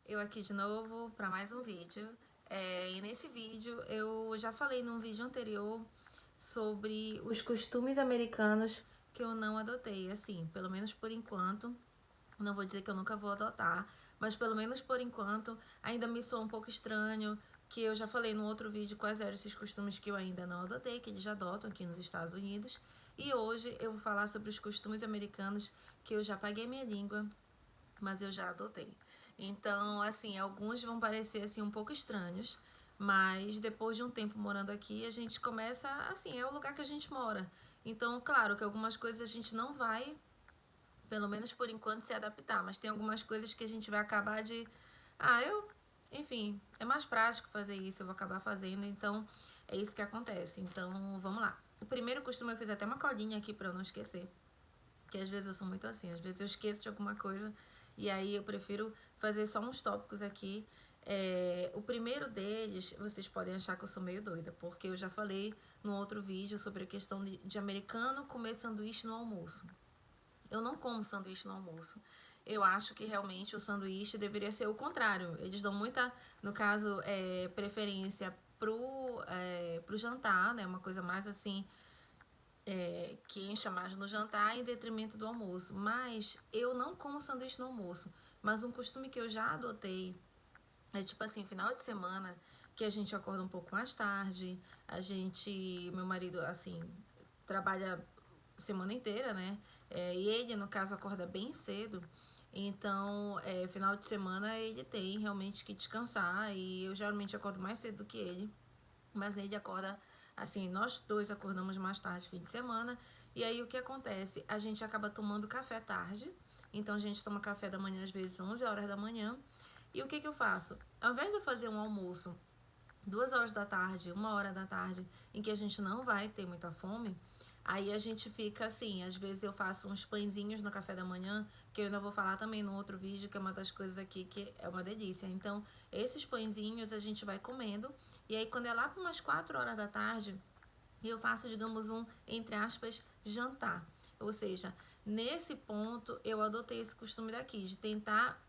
Eu aqui de novo para mais um vídeo. E nesse vídeo eu já falei num vídeo anterior sobre os costumes americanos que eu não adotei, assim, pelo menos por enquanto. Não vou dizer que eu nunca vou adotar, mas pelo menos por enquanto ainda me soa um pouco estranho, que eu já falei no outro vídeo quais eram esses costumes que eu ainda não adotei, que eles já adotam aqui nos Estados Unidos. E hoje eu vou falar sobre os costumes americanos que eu já paguei minha língua, mas eu já adotei. Então, assim, alguns vão parecer assim um pouco estranhos, mas depois de um tempo morando aqui, a gente começa, assim, é o lugar que a gente mora. Então, claro que algumas coisas a gente não vai, pelo menos por enquanto, se adaptar, mas tem algumas coisas que a gente vai acabar de, enfim, é mais prático fazer isso, eu vou acabar fazendo, então é isso que acontece. Então, vamos lá. O primeiro costume eu fiz até uma colinha aqui para eu não esquecer, que às vezes eu sou muito assim, às vezes eu esqueço de alguma coisa e aí eu prefiro fazer só uns tópicos aqui. O primeiro deles, vocês podem achar que eu sou meio doida, porque eu já falei no outro vídeo sobre a questão de americano comer sanduíche no almoço. Eu não como sanduíche no almoço. Eu acho que realmente o sanduíche deveria ser o contrário. Eles dão muita, no caso, preferência pro jantar, né? Uma coisa mais assim, que encha mais no jantar em detrimento do almoço. Mas eu não como sanduíche no almoço. Mas um costume que eu já adotei é tipo assim, final de semana, que a gente acorda um pouco mais tarde, meu marido, assim, trabalha semana inteira, né? E ele, no caso, acorda bem cedo. Então, final de semana ele tem realmente que descansar. E eu geralmente acordo mais cedo do que ele. Mas ele acorda, assim, nós dois acordamos mais tarde, fim de semana. E aí o que acontece? A gente acaba tomando café tarde. Então a gente toma café da manhã às vezes 11 horas da manhã. E o que eu faço? Ao invés de eu fazer um almoço 2 horas da tarde, 1 hora da tarde, em que a gente não vai ter muita fome, aí a gente fica assim, às vezes eu faço uns pãezinhos no café da manhã, que eu ainda vou falar também no outro vídeo, que é uma das coisas aqui que é uma delícia. Então, esses pãezinhos a gente vai comendo, e aí quando é lá para umas 4 horas da tarde, eu faço, digamos, um, entre aspas, jantar. Ou seja, nesse ponto eu adotei esse costume daqui, de tentar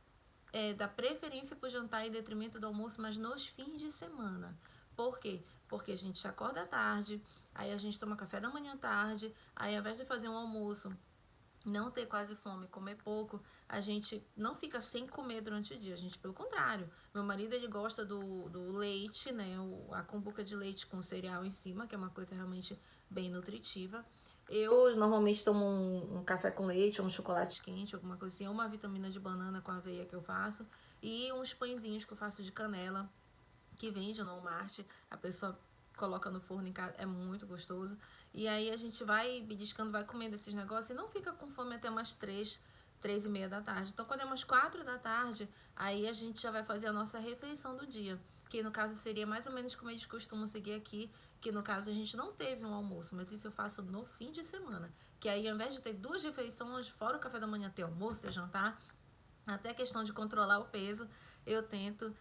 dar preferência para o jantar em detrimento do almoço, mas nos fins de semana. Por quê? Porque a gente acorda tarde, aí a gente toma café da manhã tarde, aí ao invés de fazer um almoço, não ter quase fome, comer pouco, a gente não fica sem comer durante o dia, a gente pelo contrário. Meu marido ele gosta do leite, né, a cumbuca de leite com cereal em cima, que é uma coisa realmente bem nutritiva. Eu normalmente tomo um café com leite, ou um chocolate quente, alguma coisa assim, ou uma vitamina de banana com aveia que eu faço, e uns pãezinhos que eu faço de canela, que vende no Walmart, a pessoa coloca no forno em casa, é muito gostoso. E aí a gente vai beliscando, vai comendo esses negócios e não fica com fome até umas 3, 3:30 da tarde. Então quando é umas 4 da tarde, aí a gente já vai fazer a nossa refeição do dia. Que no caso seria mais ou menos como eles costumam seguir aqui, que no caso a gente não teve um almoço, mas isso eu faço no fim de semana. Que aí ao invés de ter duas refeições, fora o café da manhã, ter almoço, ter jantar, até a questão de controlar o peso, eu tento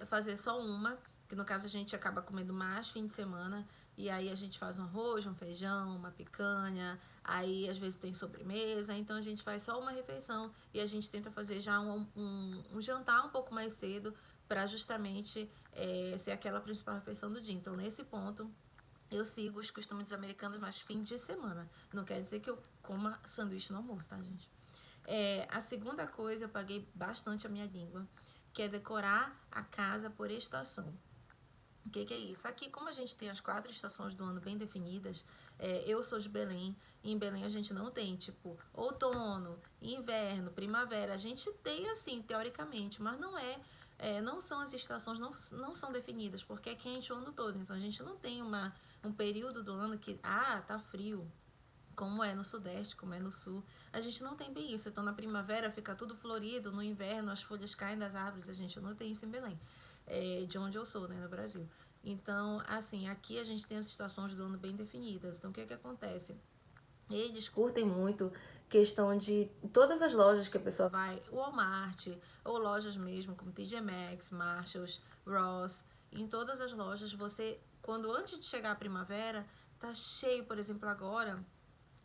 fazer só uma, que no caso a gente acaba comendo mais fim de semana, e aí a gente faz um arroz, um feijão, uma picanha, aí às vezes tem sobremesa, então a gente faz só uma refeição e a gente tenta fazer já um jantar um pouco mais cedo para justamente ser aquela principal refeição do dia. Então nesse ponto eu sigo os costumes americanos, mas fim de semana. Não quer dizer que eu coma sanduíche no almoço, tá, gente? A segunda coisa, eu paguei bastante a minha língua, que é decorar a casa por estação. O que é isso? Aqui, como a gente tem as 4 estações do ano bem definidas, eu sou de Belém, e em Belém a gente não tem, tipo, outono, inverno, primavera. A gente tem, assim, teoricamente, mas não não são as estações, não são definidas, porque é quente o ano todo. Então a gente não tem um período do ano que, tá frio, como é no Sudeste, como é no Sul. A gente não tem bem isso. Então, na primavera fica tudo florido, no inverno as folhas caem das árvores. A gente não tem isso em Belém, de onde eu sou, né, no Brasil. Então, assim, aqui a gente tem as estações do ano bem definidas. Então, o que acontece? Eles curtem muito questão de todas as lojas que a pessoa vai, Walmart, ou lojas mesmo como TJ Maxx, Marshalls, Ross. Em todas as lojas, você, quando antes de chegar a primavera, tá cheio, por exemplo, agora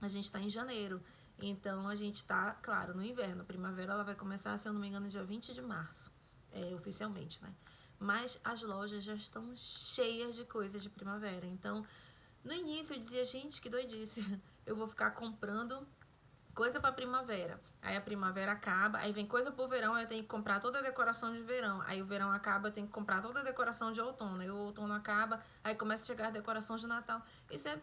a gente está em janeiro, então a gente está, claro, no inverno. A primavera ela vai começar, se eu não me engano, dia 20 de março. oficialmente, né? Mas as lojas já estão cheias de coisa de primavera. Então, no início eu dizia, gente, que doidice, eu vou ficar comprando coisa pra primavera. Aí a primavera acaba, aí vem coisa pro verão, aí eu tenho que comprar toda a decoração de verão. Aí o verão acaba, eu tenho que comprar toda a decoração de outono. Aí o outono acaba, aí começa a chegar as decorações de Natal. Isso é,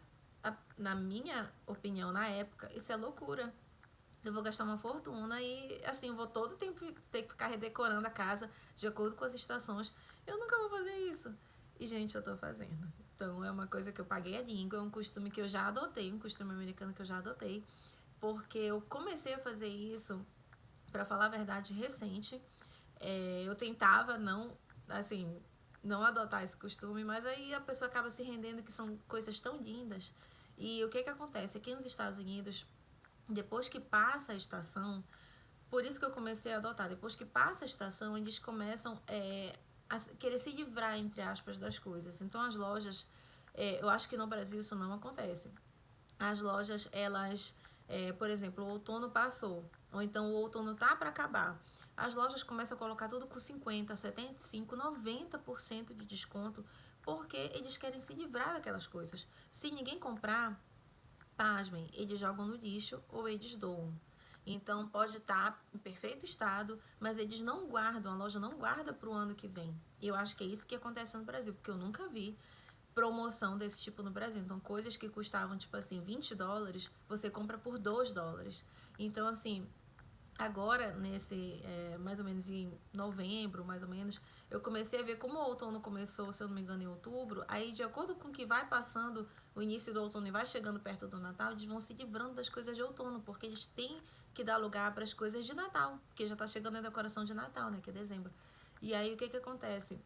na minha opinião, na época, isso é loucura. Eu vou gastar uma fortuna e, assim, vou todo tempo ter que ficar redecorando a casa de acordo com as estações. Eu nunca vou fazer isso. E, gente, eu tô fazendo. Então, é uma coisa que eu paguei a língua, é um costume que eu já adotei, um costume americano que eu já adotei, porque eu comecei a fazer isso, pra falar a verdade, recente. Eu tentava não, assim, não adotar esse costume, mas aí a pessoa acaba se rendendo que são coisas tão lindas. E o que que acontece? Aqui nos Estados Unidos, depois que passa a estação, por isso que eu comecei a adotar, depois que passa a estação, eles começam a querer se livrar, entre aspas, das coisas. Então as lojas, eu acho que no Brasil isso não acontece. As lojas, elas, por exemplo, o outono passou, ou então o outono tá para acabar. As lojas começam a colocar tudo com 50, 75, 90% de desconto, porque eles querem se livrar daquelas coisas. Se ninguém comprar, pasmem, eles jogam no lixo ou eles doam. Então pode estar em perfeito estado, mas eles não guardam, a loja não guarda para o ano que vem. E eu acho que é isso que acontece no Brasil, porque eu nunca vi promoção desse tipo no Brasil. Então coisas que custavam tipo assim $20, você compra por $2. Então assim, agora, mais ou menos em novembro, mais ou menos, eu comecei a ver como o outono começou, se eu não me engano, em outubro. Aí, de acordo com que vai passando o início do outono e vai chegando perto do Natal, eles vão se livrando das coisas de outono, porque eles têm que dar lugar para as coisas de Natal, porque já tá chegando a decoração de Natal, né, que é dezembro. E aí, o que que acontece?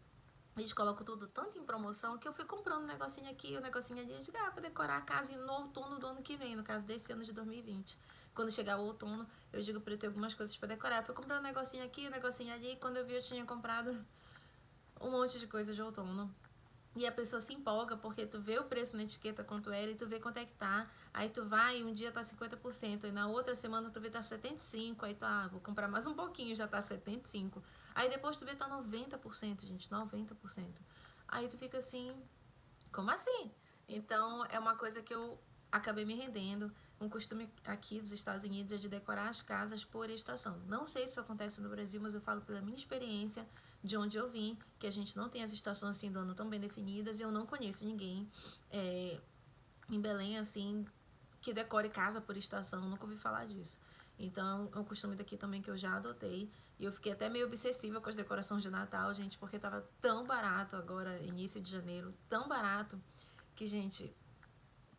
Eles colocam tudo tanto em promoção que eu fui comprando um negocinho aqui, um negocinho ali, de pra decorar a casa no outono do ano que vem, no caso desse ano de 2020. Quando chegar o outono, eu digo pra eu ter algumas coisas pra decorar. Eu fui comprando um negocinho aqui, um negocinho ali, e quando eu vi eu tinha comprado um monte de coisa de outono. E a pessoa se empolga porque tu vê o preço na etiqueta quanto era e tu vê quanto é que tá. Aí tu vai e um dia tá 50%, e na outra semana tu vê tá 75%, aí tu, vou comprar mais um pouquinho, já tá 75%. Aí depois tu vê tá 90%, gente, 90%. Aí tu fica assim, como assim? Então é uma coisa que eu acabei me rendendo. Um costume aqui dos Estados Unidos é de decorar as casas por estação. Não sei se isso acontece no Brasil, mas eu falo pela minha experiência de onde eu vim, que a gente não tem as estações assim do ano tão bem definidas e eu não conheço ninguém em Belém assim que decore casa por estação, nunca ouvi falar disso. Então é um costume daqui também que eu já adotei. E eu fiquei até meio obsessiva com as decorações de Natal, gente, porque tava tão barato agora, início de janeiro, tão barato, que, gente,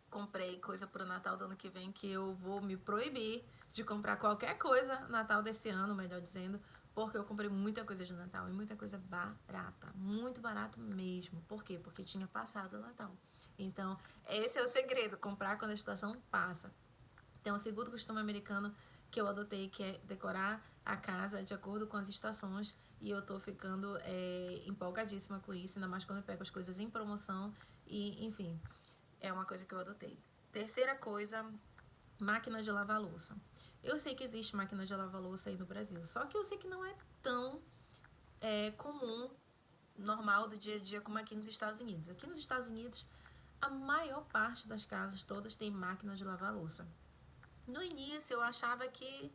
comprei coisa pro Natal do ano que vem que eu vou me proibir de comprar qualquer coisa Natal desse ano, melhor dizendo, porque eu comprei muita coisa de Natal e muita coisa barata, muito barato mesmo. Por quê? Porque tinha passado o Natal. Então, esse é o segredo, comprar quando a estação passa. Tem um segundo costume americano que eu adotei, que é decorar a casa de acordo com as estações, e eu tô ficando empolgadíssima com isso, ainda mais quando eu pego as coisas em promoção, e enfim, é uma coisa que eu adotei. Terceira coisa, máquina de lavar louça. Eu sei que existe máquina de lavar louça aí no Brasil, só que eu sei que não é tão comum, normal do dia a dia como aqui nos Estados Unidos. Aqui nos Estados Unidos, a maior parte das casas todas tem máquina de lavar louça. No início eu achava que,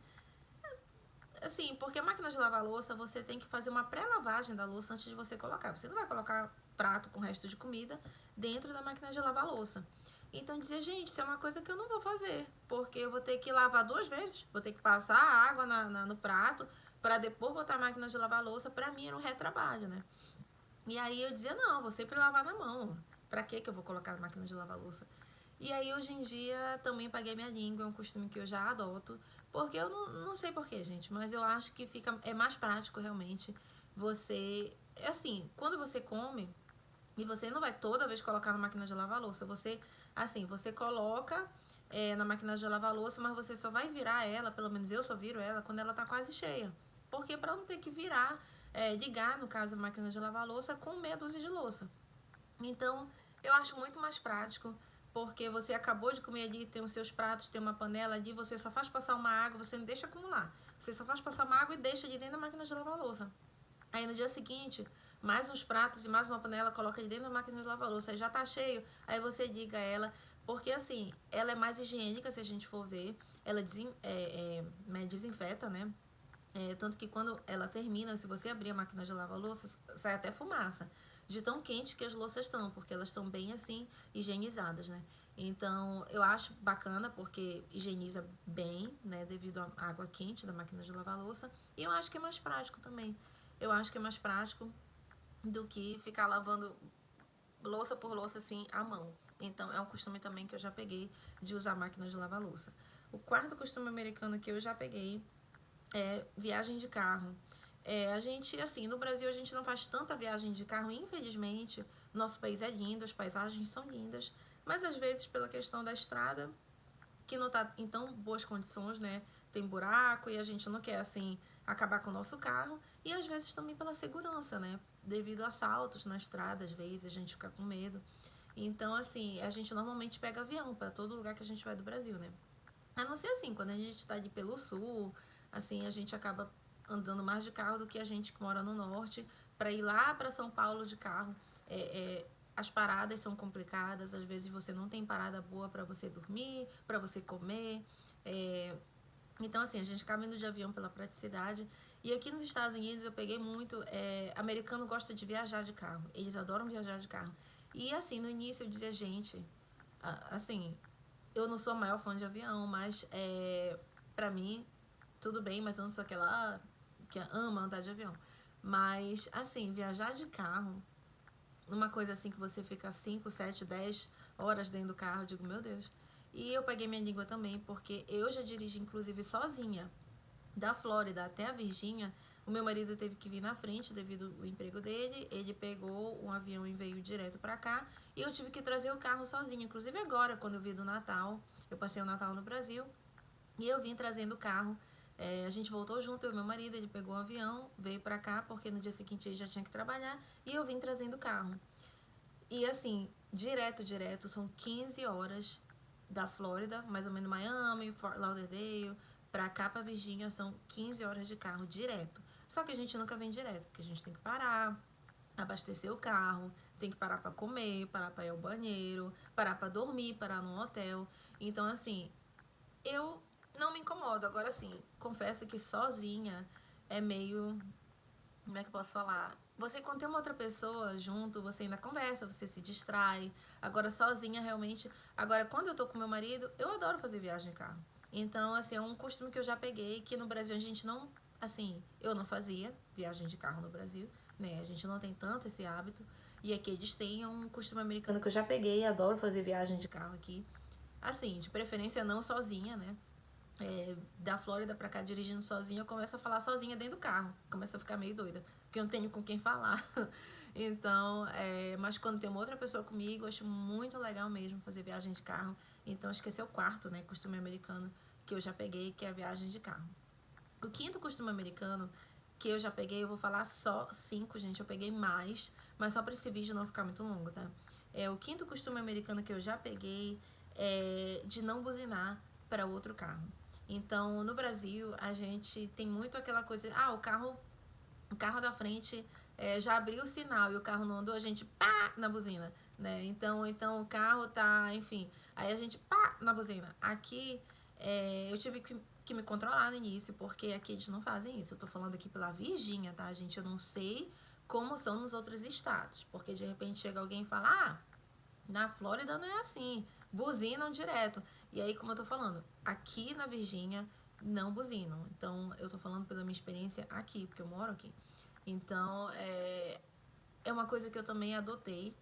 assim, porque a máquina de lavar louça você tem que fazer uma pré-lavagem da louça antes de você colocar. Você não vai colocar prato com resto de comida dentro da máquina de lavar louça. Então dizia, gente, isso é uma coisa que eu não vou fazer, porque eu vou ter que lavar duas vezes, vou ter que passar a água no prato para depois botar a máquina de lavar louça. Para mim era um retrabalho, né? E aí eu dizia, não, vou sempre lavar na mão. Pra que eu vou colocar na máquina de lavar louça? E aí hoje em dia também paguei minha língua, é um costume que eu já adoto, porque eu não sei porquê, gente, mas eu acho que é mais prático realmente você, assim, quando você come, e você não vai toda vez colocar na máquina de lavar louça, você coloca na máquina de lavar louça, mas você só vai virar ela, pelo menos eu só viro ela, quando ela tá quase cheia. Porque para não ter que virar, ligar, no caso, a máquina de lavar louça com meia dúzia de louça. Então, eu acho muito mais prático, porque você acabou de comer ali, tem os seus pratos, tem uma panela ali, você só faz passar uma água, você não deixa acumular. Você só faz passar uma água e deixa ali dentro da máquina de lavar louça. Aí no dia seguinte, mais uns pratos e mais uma panela, coloca de dentro da máquina de lavar louça, aí já tá cheio, aí você diga a ela, porque assim, ela é mais higiênica se a gente for ver, ela desinfeta, né? Tanto que quando ela termina, se você abrir a máquina de lavar louça, sai até fumaça. De tão quente que as louças estão, porque elas estão bem assim, higienizadas, né? Então, eu acho bacana, porque higieniza bem, né? Devido à água quente da máquina de lavar louça. E eu acho que é mais prático também. Eu acho que é mais prático do que ficar lavando louça por louça assim à mão. Então é um costume também que eu já peguei de usar máquinas de lavar louça. O quarto costume americano que eu já peguei é viagem de carro. A gente, assim, no Brasil a gente não faz tanta viagem de carro, infelizmente. Nosso país é lindo, as paisagens são lindas, mas às vezes pela questão da estrada, que não tá em tão boas condições, né? Tem buraco e a gente não quer, assim, acabar com o nosso carro. E às vezes também pela segurança, né? Devido a assaltos na estrada, às vezes a gente fica com medo. Então, assim, a gente normalmente pega avião para todo lugar que a gente vai do Brasil, né? A não ser assim, quando a gente está ali pelo sul, assim, a gente acaba andando mais de carro do que a gente que mora no norte, para ir lá para São Paulo de carro. É, as paradas são complicadas, às vezes você não tem parada boa para você dormir, para você comer. É, então, assim, a gente acaba indo de avião pela praticidade. E aqui nos Estados Unidos eu peguei muito. Americano gosta de viajar de carro, eles adoram viajar de carro. E assim, no início eu dizia, gente, assim, eu não sou a maior fã de avião, mas pra mim, tudo bem, mas eu não sou aquela que ama andar de avião. Mas, assim, viajar de carro, numa coisa assim que você fica 5, 7, 10 horas dentro do carro, eu digo, meu Deus. E eu peguei minha língua também, porque eu já dirigi, inclusive, sozinha, da Flórida até a Virgínia. O meu marido teve que vir na frente devido ao emprego dele. Ele pegou um avião e veio direto pra cá. E eu tive que trazer o carro sozinha. Inclusive agora, quando eu vim do Natal, eu passei o Natal no Brasil. E eu vim trazendo o carro. A gente voltou junto, eu e meu marido. Ele pegou o avião, veio pra cá, porque no dia seguinte ele já tinha que trabalhar. E eu vim trazendo o carro. E assim, direto, são 15 horas da Flórida, mais ou menos Miami, Fort Lauderdale, pra cá, pra Virgínia, são 15 horas de carro direto. Só que a gente nunca vem direto, porque a gente tem que parar, abastecer o carro, tem que parar pra comer, parar pra ir ao banheiro, parar pra dormir, parar num hotel. Então, assim, eu não me incomodo. Agora, assim, confesso que sozinha é meio, como é que eu posso falar? Você, quando tem uma outra pessoa junto, você ainda conversa, você se distrai. Agora, sozinha, realmente. Agora, quando eu tô com meu marido, eu adoro fazer viagem de carro. Então, assim, é um costume que eu já peguei, que no Brasil a gente não. Assim, eu não fazia viagem de carro no Brasil, né? A gente não tem tanto esse hábito. E aqui eles têm um costume americano que eu já peguei, adoro fazer viagem de carro aqui. Assim, de preferência não sozinha, né? Da Flórida pra cá dirigindo sozinha, eu começo a falar sozinha dentro do carro. Começo a ficar meio doida, porque eu não tenho com quem falar. Então, mas quando tem uma outra pessoa comigo, eu acho muito legal mesmo fazer viagem de carro. Então, esqueci o quarto, né, costume americano que eu já peguei, que é a viagem de carro. O quinto costume americano que eu já peguei, eu vou falar só 5, gente, eu peguei mais, mas só para esse vídeo não ficar muito longo, tá? O quinto costume americano que eu já peguei é de não buzinar para outro carro. Então, no Brasil, a gente tem muito aquela coisa, o carro da frente já abriu o sinal e o carro não andou, a gente pá na buzina, né? Então o carro tá, enfim, aí a gente pá na buzina. Aqui eu tive que me controlar no início, porque aqui eles não fazem isso. Eu tô falando aqui pela Virgínia, tá, gente? Eu não sei como são nos outros estados, porque de repente chega alguém e fala, na Flórida não é assim, buzinam direto. E aí, como eu tô falando, aqui na Virgínia não buzinam. Então, eu tô falando pela minha experiência aqui, porque eu moro aqui. Então, é uma coisa que eu também adotei.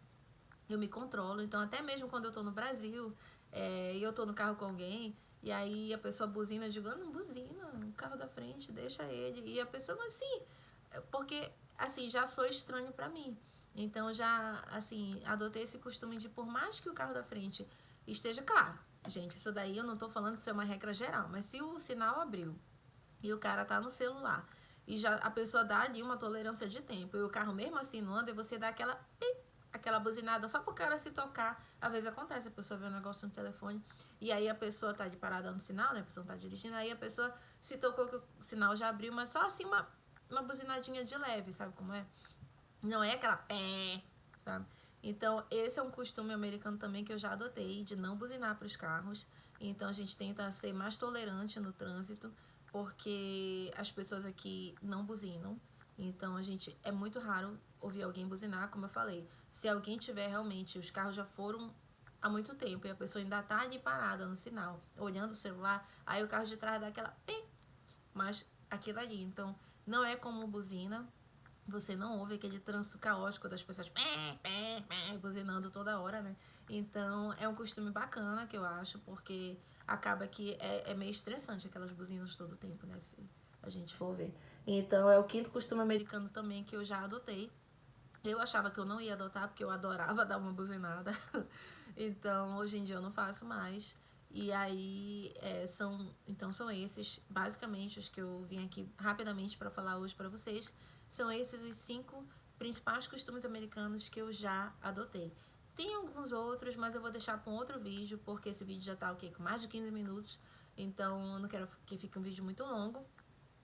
Eu me controlo. Então, até mesmo quando eu tô no Brasil, e eu tô no carro com alguém, e aí a pessoa buzina, eu digo, não buzina, o carro da frente, deixa ele. E a pessoa, mas sim, porque, assim, já sou estranho pra mim. Então, já, assim, adotei esse costume de, por mais que o carro da frente esteja claro, gente, isso daí eu não tô falando que isso é uma regra geral, mas se o sinal abriu e o cara tá no celular e já a pessoa dá ali uma tolerância de tempo e o carro mesmo assim não anda, e você dá aquela buzinada só pro cara se tocar. Às vezes acontece, a pessoa vê um negócio no telefone e aí a pessoa tá de parada no sinal, né? A pessoa não tá dirigindo, aí a pessoa se tocou que o sinal já abriu, mas só assim uma buzinadinha de leve, sabe como é? Não é aquela pé, sabe? Então, esse é um costume americano também que eu já adotei, de não buzinar para os carros. Então, a gente tenta ser mais tolerante no trânsito, porque as pessoas aqui não buzinam. Então, é muito raro ouvir alguém buzinar, como eu falei. Se alguém tiver realmente, os carros já foram há muito tempo e a pessoa ainda tá ali parada no sinal, olhando o celular, aí o carro de trás dá aquela pim, mas aquilo ali. Então, não é como buzina, você não ouve aquele trânsito caótico das pessoas buzinando toda hora, né? Então, é um costume bacana que eu acho, porque acaba que é meio estressante aquelas buzinas todo o tempo, né? Se a gente for ver. Então, é o quinto costume americano também que eu já adotei. Eu achava que eu não ia adotar, porque eu adorava dar uma buzinada. Então, hoje em dia eu não faço mais. E aí, então são esses, basicamente, os que eu vim aqui rapidamente para falar hoje para vocês. São esses os 5 principais costumes americanos que eu já adotei. Tem alguns outros, mas eu vou deixar para um outro vídeo, porque esse vídeo já tá o quê? Com mais de 15 minutos. Então, eu não quero que fique um vídeo muito longo.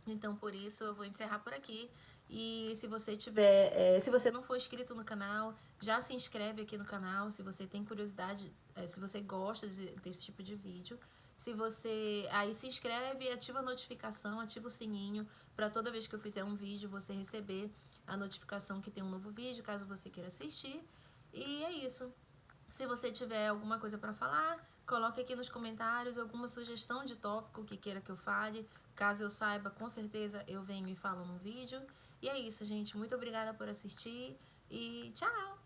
Então, por isso, eu vou encerrar por aqui. E se você se você não for inscrito no canal, já se inscreve aqui no canal. Se você tem curiosidade, se você gosta desse tipo de vídeo. Se você aí se inscreve, ativa a notificação, ativa o sininho para toda vez que eu fizer um vídeo você receber a notificação que tem um novo vídeo, caso você queira assistir. E é isso. Se você tiver alguma coisa para falar, coloque aqui nos comentários alguma sugestão de tópico que queira que eu fale. Caso eu saiba, com certeza eu venho e falo no vídeo. E é isso, gente. Muito obrigada por assistir e tchau!